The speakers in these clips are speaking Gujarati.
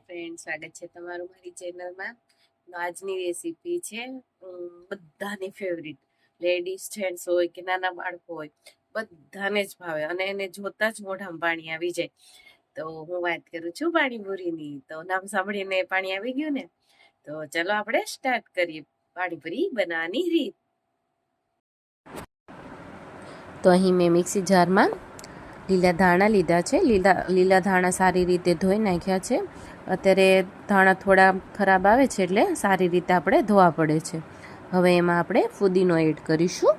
ફ્રેન્ડ, સ્વાગત છે તમારું મારી ચેનલમાં. આજની રેસીપી છે બધાની ફેવરિટ. લેડીઝ જેન્ટ્સ હોય કે નાના બાળકો હોય, બધાને જ ભાવે અને એને જોતા જ મોઢામાં પાણી આવી જાય. તો હું વાત કરું છું પાણીપુરીની. તો નામ સાંભળીને પાણી આવી ગયું ને, તો ચલો આપણે સ્ટાર્ટ કરીએ પાણીપુરી બનાવવાની રીત. તો અહીં મેં મિક્સી જારમાં લીલા ધાણા લીધા છે. લીલા ધાણા સારી રીતે ધોઈ નાખ્યા છે. અત્યારે ધાણા થોડા ખરાબ આવે છે એટલે સારી રીતે આપણે ધોવા પડે છે. હવે એમાં આપણે ફુદીનો એડ કરીશું.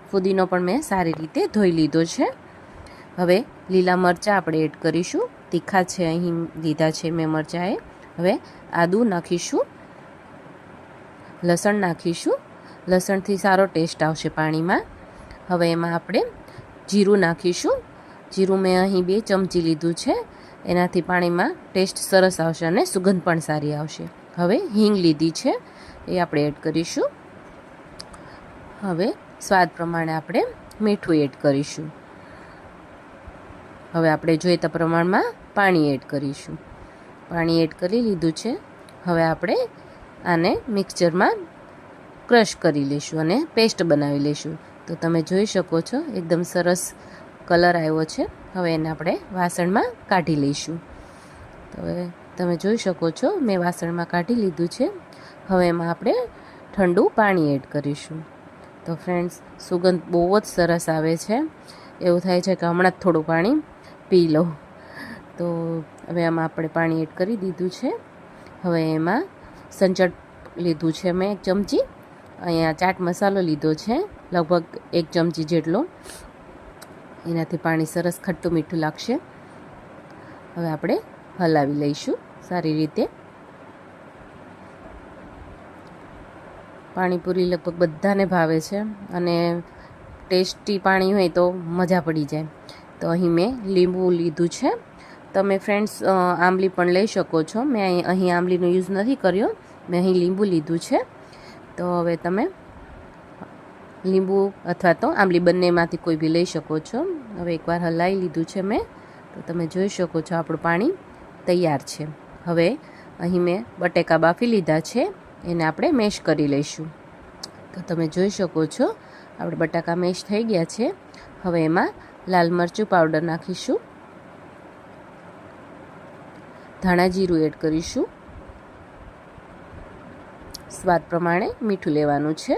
ફુદીનો પણ મેં સારી રીતે ધોઈ લીધો છે. હવે લીલા મરચાં આપણે એડ કરીશું. તીખા છે અહીં લીધા છે મેં મરચાં. હવે આદું નાખીશું, લસણ નાખીશું. લસણથી સારો ટેસ્ટ આવશે પાણીમાં. હવે એમાં આપણે જીરું નાખીશું. જીરું મેં અહીં 2 ચમચી લીધું છે. એનાથી પાણીમાં ટેસ્ટ સરસ આવશે અને સુગંધ પણ સારી આવશે. હવે હિંગ લીધી છે, એ આપણે એડ કરીશું. હવે સ્વાદ પ્રમાણે આપણે મીઠું એડ કરીશું. હવે આપણે જોઈતા પ્રમાણમાં પાણી એડ કરીશું. પાણી એડ કરી લીધું છે. હવે આપણે આને મિક્સચરમાં ક્રશ કરી લઈશું અને પેસ્ટ બનાવી લઈશું. તો તમે જોઈ શકો છો એકદમ સરસ કલર આવ્યો છે. હવે એને આપણે વાસણમાં કાઢી લઈશું. તો હવે તમે જોઈ શકો છો મેં વાસણમાં કાઢી લીધું છે. હવે એમાં આપણે ઠંડુ પાણી એડ કરીશું. તો ફ્રેન્ડ્સ, સુગંધ બહુ જ સરસ આવે છે. એવું થાય છે કે હમણાં જ થોડું પાણી પી લઉં. તો હવે આમાં આપણે પાણી એડ કરી દીધું છે. હવે એમાં સંચળ લીધું છે મેં 1 ચમચી. અહીંયા ચાટ મસાલો લીધો છે લગભગ 1 ચમચી જેટલો. એનાથી પાણી સરસ ખટ્ટું મીઠું લાગશે. હવે આપણે હલાવી લઈશું સારી રીતે. પાણીપુરી લગભગ બધાને ભાવે છે અને ટેસ્ટી પાણી હોય તો મજા પડી જાય. તો અહીં મેં લીંબુ લીધું છે. તમે ફ્રેન્ડ્સ આંબલી પણ લઈ શકો છો. મેં અહીં આંબલીનો યુઝ નથી કર્યો, મેં અહીં લીંબુ લીધું છે. તો હવે તમે લીંબુ અથવા તો આંબલી બંનેમાંથી કોઈ બી લઈ શકો છો. હવે એકવાર હલાવી લીધું છે મેં. તો તમે જોઈ શકો છો આપણું પાણી તૈયાર છે. હવે અહીં મેં બટેકા બાફી લીધા છે, એને આપણે મેશ કરી લઈશું. તો તમે જોઈ શકો છો આપણે બટાકા મેશ થઈ ગયા છે. હવે એમાં લાલ મરચું પાવડર નાખીશું, ધાણા જીરું એડ કરીશું, સ્વાદ પ્રમાણે મીઠું લેવાનું છે.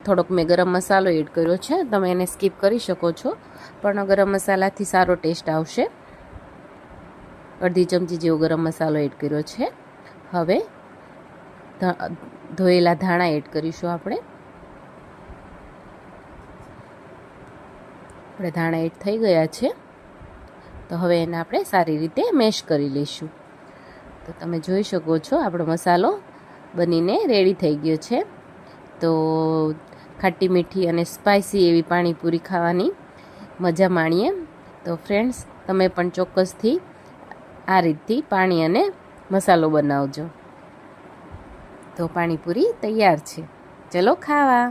થોડોક મેં ગરમ મસાલો એડ કર્યો છે, તમે એને સ્કીપ કરી શકો છો, પણ ગરમ મસાલાથી સારો ટેસ્ટ આવશે. અડધી ચમચી જેવો ગરમ મસાલો એડ કર્યો છે. હવે ધોયેલા ધાણા એડ કરીશું. આપણે ધાણા એડ થઈ ગયા છે. તો હવે એને આપણે સારી રીતે મેશ કરી લઈશું. તો તમે જોઈ શકો છો આપણો મસાલો બનીને રેડી થઈ ગયો છે. તો ખાટી મીઠી અને સ્પાઇસી એવી પાણીપુરી ખાવાની મજા માણીએ. તો ફ્રેન્ડ્સ, તમે પણ ચોક્કસથી આ રીતથી પાણી અને મસાલો બનાવજો. તો પાણીપુરી તૈયાર છે. ચલો ખાવા.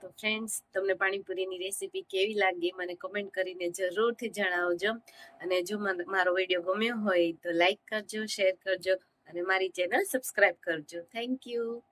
તો ફ્રેન્ડ્સ, તમને પાણીપુરીની રેસીપી કેવી લાગી મને કમેન્ટ કરીને જરૂરથી જણાવજો. અને જો મારો વિડીયો ગમ્યો હોય તો લાઈક કરજો, શેર કરજો અને મારી ચેનલ સબસ્ક્રાઈબ કરજો. Thank you.